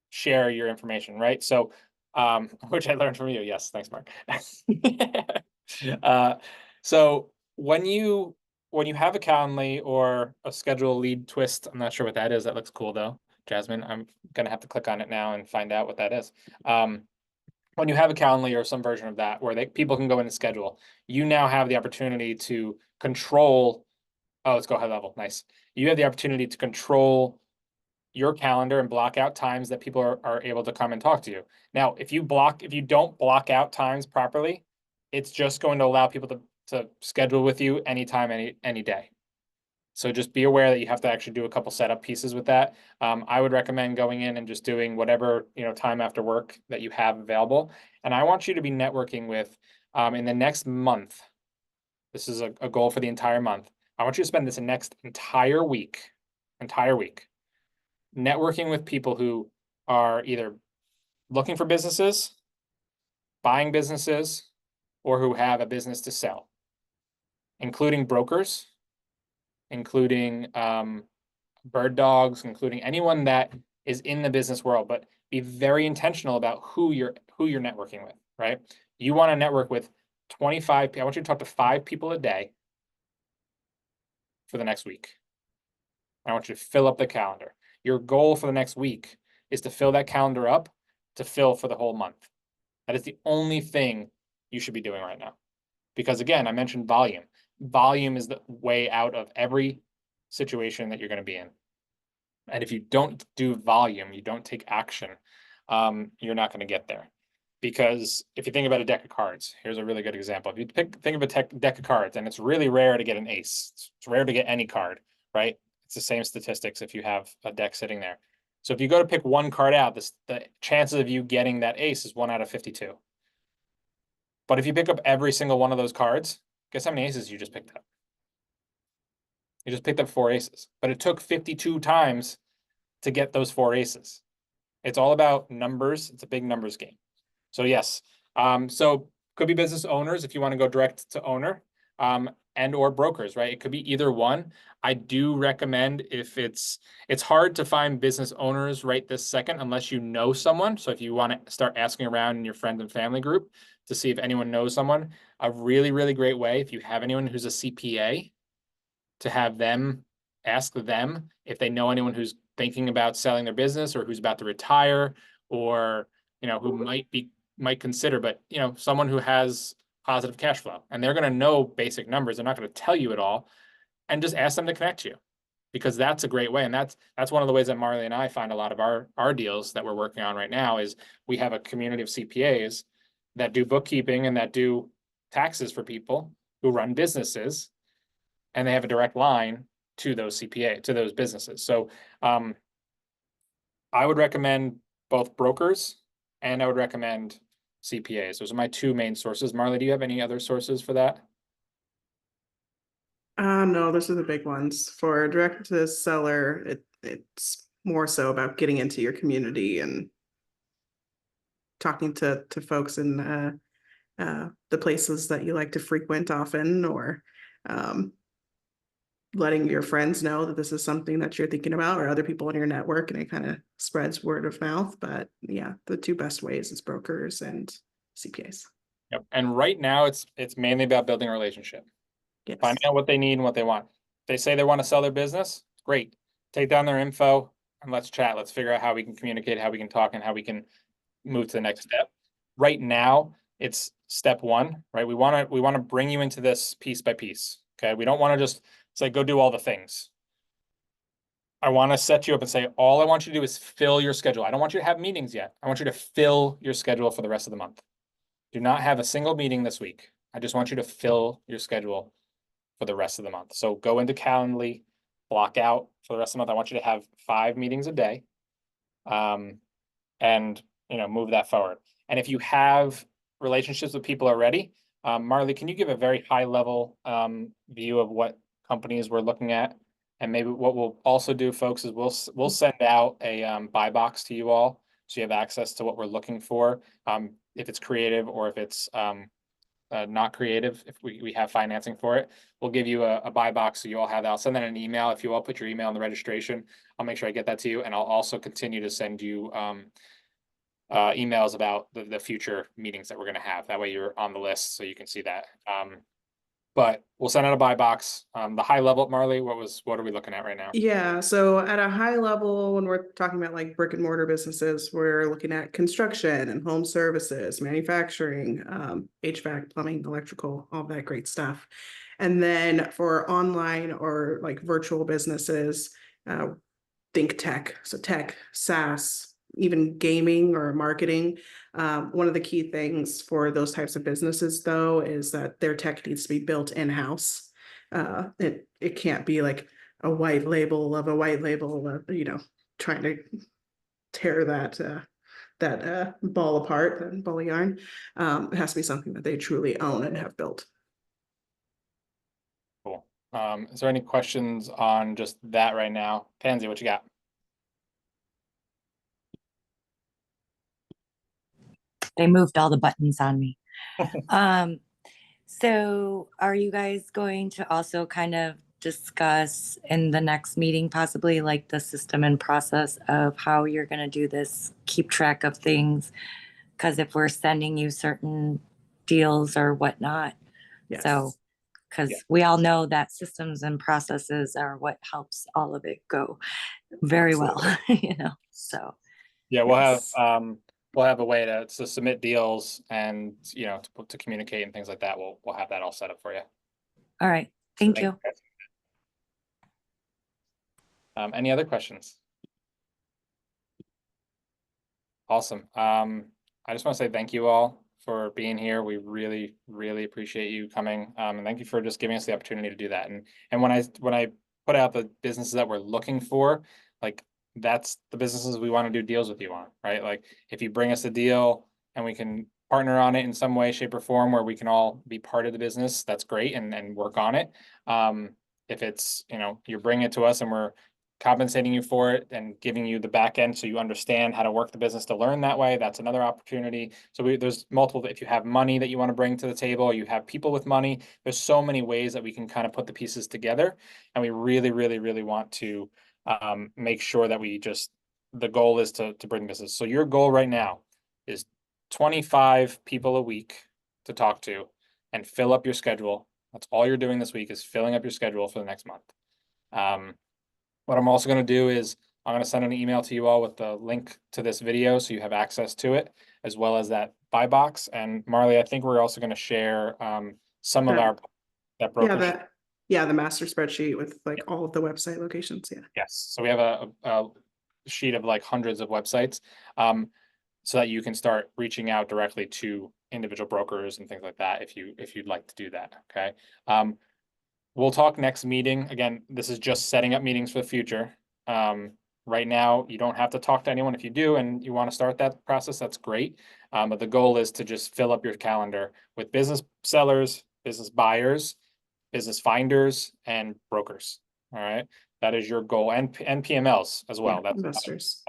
share your information, right? So, which I learned from you. Yes, thanks, Mark. So when you have a Calendly or a schedule lead twist, I'm not sure what that is. That looks cool though, Jasmine. I'm gonna have to click on it now and find out what that is. When you have a Calendly or some version of that where people can go in and schedule, you now have the opportunity to control. Oh, let's go high level. Nice. You have the opportunity to control your calendar and block out times that people are able to come and talk to you. Now, if you don't block out times properly, it's just going to allow people to schedule with you anytime, any day. So just be aware that you have to actually do a couple setup pieces with that. I would recommend going in and just doing whatever, time after work that you have available. And I want you to be networking with, in the next month, this is a goal for the entire month. I want you to spend this next entire week, networking with people who are either looking for businesses, buying businesses, or who have a business to sell, including brokers, including bird dogs, including anyone that is in the business world, but be very intentional about who you're networking with, right? You want to network with 25 people. I want you to talk to 5 people a day for the next week. I want you to fill up the calendar. Your goal for the next week is to fill that calendar up to fill for the whole month. That is the only thing you should be doing right now. Because again, I mentioned volume. Volume is the way out of every situation that you're going to be in. And if you don't do volume, you don't take action, you're not going to get there. Because if you think about a deck of cards, here's a really good example. If you think of a deck of cards, and it's really rare to get an ace. It's rare to get any card, right? It's the same statistics if you have a deck sitting there. So if you go to pick one card out, the chances of you getting that ace is 1 out of 52. But if you pick up every single one of those cards, guess how many aces you just picked up? You just picked up 4 aces, but it took 52 times to get those 4 aces. It's all about numbers. It's a big numbers game. So yes, so could be business owners if you want to go direct to owner, and or brokers, right? It could be either one. I do recommend if it's hard to find business owners right this second unless you know someone. So if you want to start asking around in your friends and family group to see if anyone knows someone, a really, really great way, if you have anyone who's a CPA, to have them ask them if they know anyone who's thinking about selling their business or who's about to retire, or who might consider, but someone who has positive cash flow, and they're going to know basic numbers. They're not going to tell you it all, and just ask them to connect you, because that's a great way. And that's one of the ways that Marley and I find a lot of our deals that we're working on right now is we have a community of CPAs that do bookkeeping and that do taxes for people who run businesses, and they have a direct line to those to those businesses. So I would recommend both brokers and I would recommend CPAs. Those are my 2 main sources. Marley, do you have any other sources for that?
No, those are the big ones. For direct to seller, it's more so about getting into your community and talking to folks in the places that you like to frequent often, or letting your friends know that this is something that you're thinking about, or other people in your network, and it kind of spreads word of mouth. But yeah, the 2 best ways is brokers and CPAs.
Yep. And right now it's mainly about building a relationship.
Yes.
Finding out what they need and what they want. If they say they want to sell their business, great. Take down their info and let's chat. Let's figure out how we can communicate, how we can talk, and how we can move to the next step. Right now, it's step one, right? We want to bring you into this piece by piece. Okay. We don't want to just say, go do all the things. I want to set you up and say, all I want you to do is fill your schedule. I don't want you to have meetings yet. I want you to fill your schedule for the rest of the month. Do not have a single meeting this week. I just want you to fill your schedule for the rest of the month. So go into Calendly, block out for the rest of the month. I want you to have 5 meetings a day. And move that forward. And if you have relationships with people already, Marley, can you give a very high level view of what companies we're looking at? And maybe what we'll also do, folks, is we'll send out a buy box to you all, so you have access to what we're looking for. If it's creative or if it's not creative, if we have financing for it, we'll give you a buy box so you all have that. I'll send that in an email. If you all put your email in the registration, I'll make sure I get that to you. And I'll also continue to send you emails about the future meetings that we're going to have. That way you're on the list so you can see that. But we'll send out a buy box. The high level, Marley, what are we looking at right now?
Yeah, so at a high level, when we're talking about like brick and mortar businesses, we're looking at construction and home services, manufacturing, HVAC, plumbing, electrical, all that great stuff. And then for online or like virtual businesses, think tech, so tech, SaaS, even gaming or marketing. One of the key things for those types of businesses, though, is that their tech needs to be built in-house. It can't be like a white label of a white label, trying to tear that ball apart, that ball of yarn. It has to be something that they truly own and have built.
Cool. Is there any questions on just that right now? Pansy, what you got?
They moved all the buttons on me. So are you guys going to also kind of discuss in the next meeting, possibly like the system and process of how you're going to do this, keep track of things? Because if we're sending you certain deals or whatnot,
Yes.
so because we all know that systems and processes are what helps all of it go very well, so.
Yeah, we'll have a way to submit deals and to communicate and things like that. We'll have that all set up for you.
All right, thank you.
Any other questions? Awesome. I just want to say thank you all for being here. We really, really appreciate you coming. And thank you for just giving us the opportunity to do that. And when I put out the businesses that we're looking for, like that's the businesses we want to do deals with you on, right? Like if you bring us a deal and we can partner on it in some way, shape, or form where we can all be part of the business, that's great, and work on it. If it's, you're bringing it to us and we're compensating you for it and giving you the back end so you understand how to work the business to learn that way, that's another opportunity. So there's multiple. If you have money that you want to bring to the table, or you have people with money, there's so many ways that we can kind of put the pieces together. And we really, really, really want to make sure that the goal is to bring business. So your goal right now is 25 people a week to talk to and fill up your schedule. That's all you're doing this week, is filling up your schedule for the next month. What I'm also going to do is I'm going to send an email to you all with the link to this video so you have access to it, as well as that buy box. And Marley, I think we're also going to share some of that broker.
The master spreadsheet with like all of the website locations. Yeah.
Yes. So we have a sheet of like hundreds of websites, so that you can start reaching out directly to individual brokers and things like that if you'd like to do that. Okay. We'll talk next meeting. Again, this is just setting up meetings for the future. Right now, you don't have to talk to anyone. If you do and you want to start that process, that's great. But the goal is to just fill up your calendar with business sellers, business buyers, business finders, and brokers. All right. That is your goal, and PMLs as well.
Yeah,
that's
investors.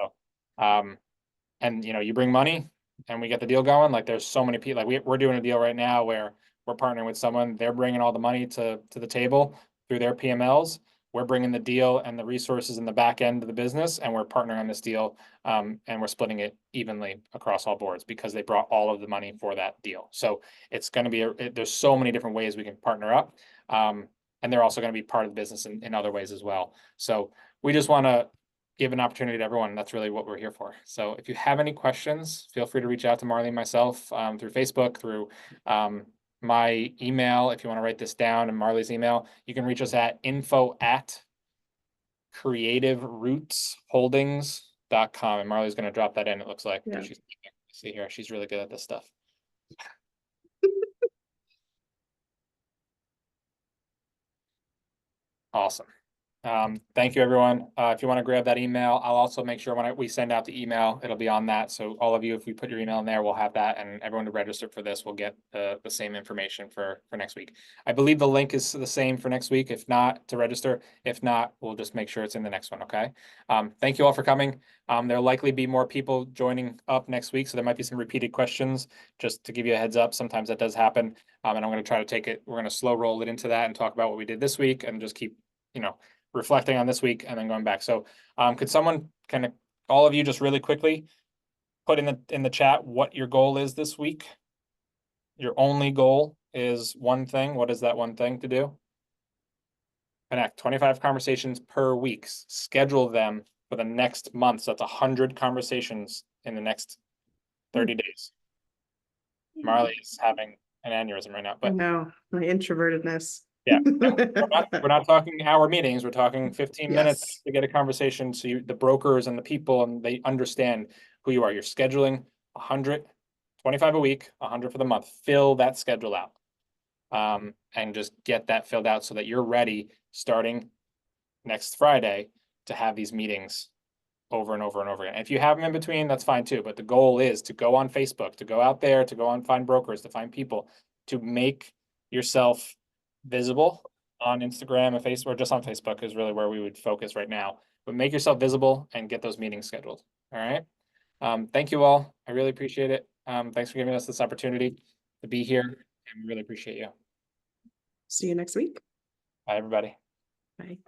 And you bring money and we get the deal going. Like there's so many people, like we're doing a deal right now where we're partnering with someone, they're bringing all the money to the table through their PMLs. we're bringing the deal and the resources in the back end of the business, and we're partnering on this deal, and we're splitting it evenly across all boards because they brought all of the money for that deal. So it's going to be there's so many different ways we can partner up, and they're also going to be part of the business in other ways as well. So we just want to give an opportunity to everyone. That's really what we're here for. So if you have any questions, feel free to reach out to Marley and myself through Facebook, through my email. If you want to write this down, and Marley's email, you can reach us at info@creativeRootsHoldings.com. And Marley's going to drop that in, it looks like.
Yeah.
See here, she's really good at this stuff. Awesome. Thank you, everyone. If you want to grab that email, I'll also make sure when we send out the email, it'll be on that. So all of you, if we put your email in there, we'll have that, and everyone to register for this will get the same information for next week. I believe the link is the same for next week. If not, to register. If not, we'll just make sure it's in the next one. Okay. Thank you all for coming. There'll likely be more people joining up next week, so there might be some repeated questions. Just to give you a heads up, sometimes that does happen. And I'm going to try to take it. We're going to slow roll it into that and talk about what we did this week, and just keep, reflecting on this week and then going back. So could someone all of you just really quickly put in the chat what your goal is this week? Your only goal is one thing. What is that one thing to do? Connect 25 conversations per week. Schedule them for the next month. So that's 100 conversations in the next 30 days. Marley is having an aneurysm right now,
I
but
know, my introvertedness.
yeah, no, we're not talking hour meetings. We're talking 15 minutes
Yes.
to get a conversation. So the brokers and the people, and they understand who you are. You're scheduling 100, 25 a week, 100 for the month. Fill that schedule out, and just get that filled out so that you're ready starting next Friday to have these meetings over and over and over again. If you have them in between, that's fine too. But the goal is to go on Facebook, to go out there, to go on find brokers, to find people, to make yourself visible on Instagram and Facebook, or just on Facebook is really where we would focus right now. But make yourself visible and get those meetings scheduled. All right. Thank you all. I really appreciate it. Thanks for giving us this opportunity to be here, and we really appreciate you.
See you next week.
Bye, everybody.
Bye.